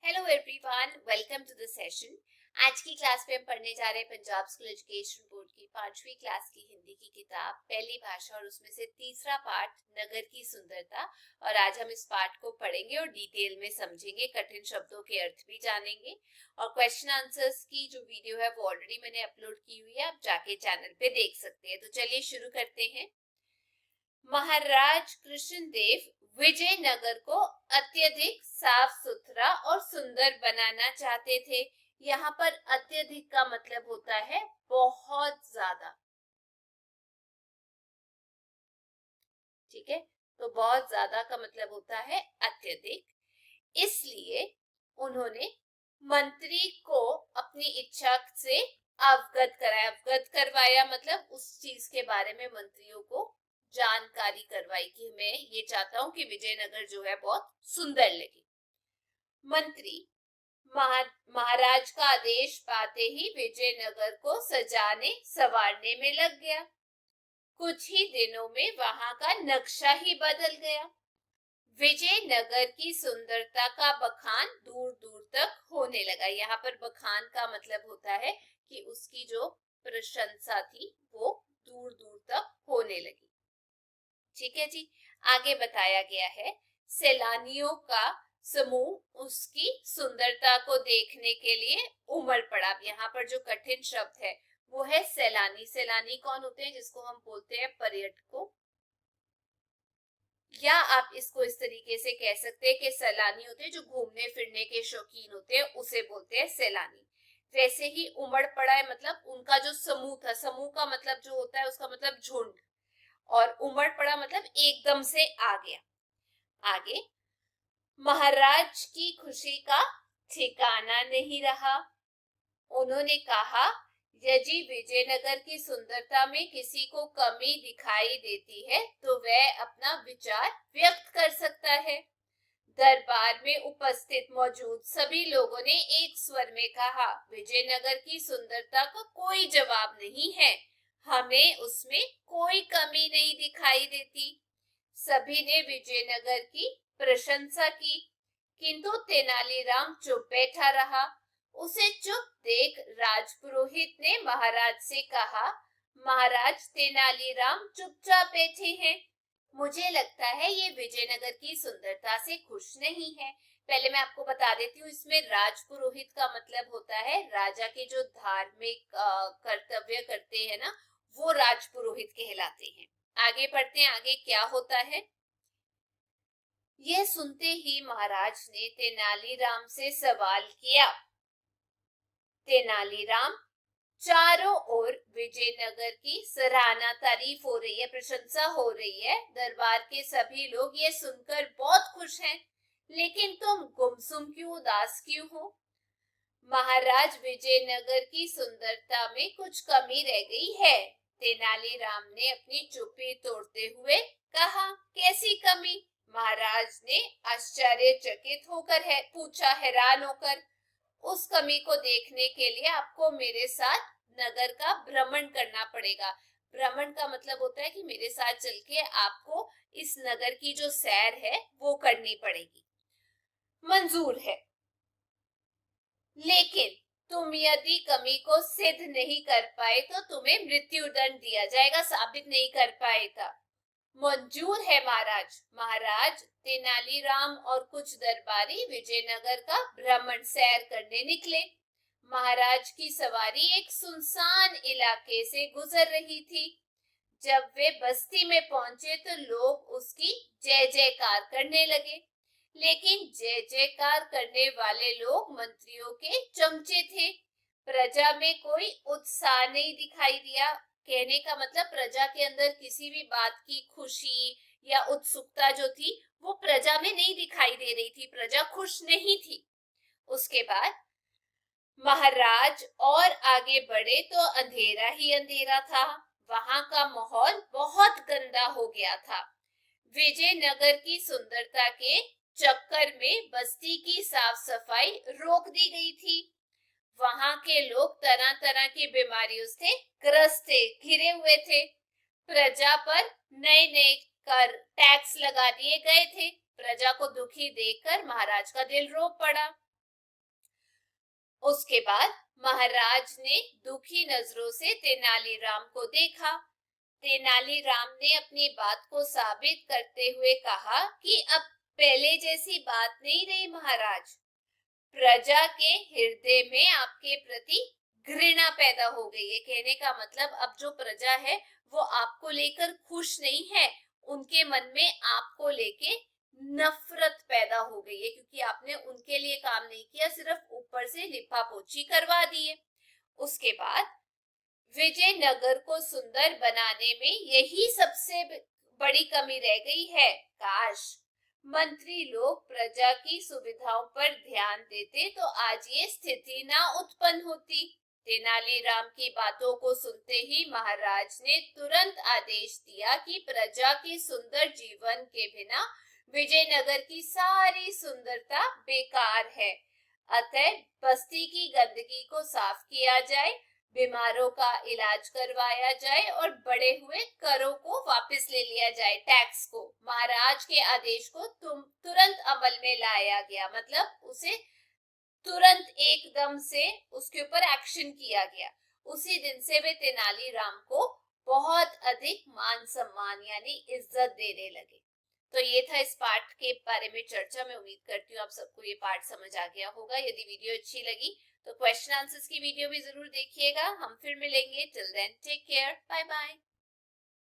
Hello everyone, welcome to the session. आज की class में हम पढ़ने जा रहे हैं पंजाब स्कूल एजुकेशन बोर्ड की 5वीं क्लास की हिंदी की किताब पहली भाषा और उसमें से तीसरा पार्ट नगर की सुंदरता। और आज हम इस पार्ट को पढ़ेंगे और डिटेल में समझेंगे, कठिन शब्दों के अर्थ भी जानेंगे और क्वेश्चन आंसर्स की जो वीडियो है वो ऑलरेडी मैंने अपलोड की हुई है, आप जाके चैनल पे देख सकते हैं। तो चलिए शुरू करते हैं। महाराज कृष्णदेव विजयनगर को अत्यधिक साफ सुथरा और सुंदर बनाना चाहते थे। यहाँ पर अत्यधिक का मतलब होता है बहुत ज्यादा। ठीक है, तो बहुत ज्यादा का मतलब होता है अत्यधिक। इसलिए उन्होंने मंत्री को अपनी इच्छा से अवगत कराया। अवगत करवाया मतलब उस चीज के बारे में मंत्रियों को जानकारी करवाई कि मैं ये चाहता हूं कि विजयनगर जो है बहुत सुंदर लगे। मंत्री महाराज का आदेश पाते ही विजयनगर को सजाने संवारने में लग गया। कुछ ही दिनों में वहां का नक्शा ही बदल गया। विजयनगर की सुंदरता का बखान दूर दूर तक होने लगा। यहाँ पर बखान का मतलब होता है कि उसकी जो प्रशंसा थी वो दूर दूर तक होने लगी। ठीक है जी, आगे बताया गया है सैलानियों का समूह उसकी सुंदरता को देखने के लिए उमड़ पड़ा। यहाँ पर जो कठिन शब्द है वो है सैलानी। सैलानी कौन होते हैं? जिसको हम बोलते हैं पर्यटकों, या आप इसको इस तरीके से कह सकते हैं कि सैलानी होते हैं जो घूमने फिरने के शौकीन होते हैं, उसे बोलते हैं सैलानी। वैसे ही उमड़ पड़ा है मतलब उनका जो समूह था, समूह का मतलब जो होता है उसका मतलब झुंड, और उमड़ पड़ा मतलब एकदम से आ गया। आगे, महाराज की खुशी का ठिकाना नहीं रहा। उन्होंने कहा, यदि विजयनगर की सुंदरता में किसी को कमी दिखाई देती है तो वह अपना विचार व्यक्त कर सकता है। दरबार में उपस्थित मौजूद सभी लोगों ने एक स्वर में कहा, विजयनगर की सुंदरता का कोई जवाब नहीं है, हमें उसमें कोई कमी नहीं दिखाई देती। सभी ने विजयनगर की प्रशंसा की, किंतु तेनालीराम चुप बैठा रहा। उसे चुप देख राजपुरोहित ने महाराज से कहा, महाराज, तेनालीराम चुपचाप बैठे हैं। मुझे लगता है ये विजयनगर की सुंदरता से खुश नहीं है। पहले मैं आपको बता देती हूँ, इसमें राजपुरोहित का मतलब होता है राजा के जो धार्मिक कर्तव्य करते हैं ना, वो राजपुरोहित कहलाते हैं। आगे बढ़ते हैं, आगे क्या होता है। यह सुनते ही महाराज ने तेनालीराम से सवाल किया। तेनालीराम, चारों ओर विजयनगर की सराहना, तारीफ हो रही है, प्रशंसा हो रही है। दरबार के सभी लोग ये सुनकर बहुत खुश हैं, लेकिन तुम गुमसुम क्यों, उदास क्यों हो? महाराज, विजयनगर की सुंदरता में कुछ कमी रह गई है। तेनालीराम ने अपनी चुप्पी तोड़ते हुए कहा, कैसी कमी? महाराज ने आश्चर्यचकित होकर पूछा, हैरान होकर। उस कमी को देखने के लिए आपको मेरे साथ नगर का भ्रमण करना पड़ेगा। भ्रमण का मतलब होता है कि मेरे साथ चल के आपको इस नगर की जो सैर है वो करनी पड़ेगी। मंजूर है, लेकिन तुम यदि कमी को सिद्ध नहीं कर पाए तो तुम्हें मृत्यु दंड दिया जाएगा। साबित नहीं कर पाए था। मंजूर है महाराज। महाराज, तेनालीराम और कुछ दरबारी विजयनगर का भ्रमण सैर करने निकले। महाराज की सवारी एक सुनसान इलाके से गुजर रही थी। जब वे बस्ती में पहुंचे तो लोग उसकी जय जयकार करने लगे, लेकिन जय जयकार करने वाले लोग मंत्रियों के चमचे थे। प्रजा में कोई उत्साह नहीं दिखाई दिया। कहने का मतलब प्रजा के अंदर किसी भी बात की खुशी या उत्सुकता जो थी वो प्रजा में नहीं दिखाई दे रही थी। प्रजा खुश नहीं थी। उसके बाद महाराज और आगे बढ़े तो अंधेरा ही अंधेरा था। वहां का माहौल बहुत गंदा हो गया था। विजयनगर की सुंदरता के चक्कर में बस्ती की साफ सफाई रोक दी गई थी। वहां के लोग तरह तरह की बीमारियों से ग्रस्त थे, घिरे हुए थे। प्रजा पर नए नए कर टैक्स लगा दिए गए थे। प्रजा को दुखी देखकर महाराज का दिल रो पड़ा। उसके बाद महाराज ने दुखी नजरों से तेनालीराम को देखा। तेनालीराम ने अपनी बात को साबित करते हुए कहा कि अब पहले जैसी बात नहीं रही महाराज। प्रजा के हृदय में आपके प्रति घृणा पैदा हो गई है। कहने का मतलब अब जो प्रजा है वो आपको लेकर खुश नहीं है, उनके मन में आपको लेके नफरत पैदा हो गई है, क्योंकि आपने उनके लिए काम नहीं किया, सिर्फ ऊपर से लिपा पोछी करवा दी है। उसके बाद विजयनगर को सुंदर बनाने में यही सबसे बड़ी कमी रह गई है। काश मंत्री लोग प्रजा की सुविधाओं पर ध्यान देते तो आज ये स्थिति ना उत्पन्न होती। तेनालीराम की बातों को सुनते ही महाराज ने तुरंत आदेश दिया कि प्रजा के सुंदर जीवन के बिना विजयनगर की सारी सुंदरता बेकार है। अतः बस्ती की गंदगी को साफ किया जाए, बीमारों का इलाज करवाया जाए और बढ़े हुए करों को वापस ले लिया जाए, टैक्स को। महाराज के आदेश को तुरंत अमल में लाया गया, मतलब उसे तुरंत एकदम से उसके ऊपर एक्शन किया गया। उसी दिन से वे तेनालीराम को बहुत अधिक मान सम्मान यानी इज्जत देने लगे। तो ये था इस पार्ट के बारे में चर्चा। मैं उम्मीद करती हूँ आप सबको ये पार्ट समझ आ गया होगा। यदि वीडियो अच्छी लगी तो क्वेश्चन आंसर्स की वीडियो भी जरूर देखिएगा। हम फिर मिलेंगे। Till then take care, bye bye.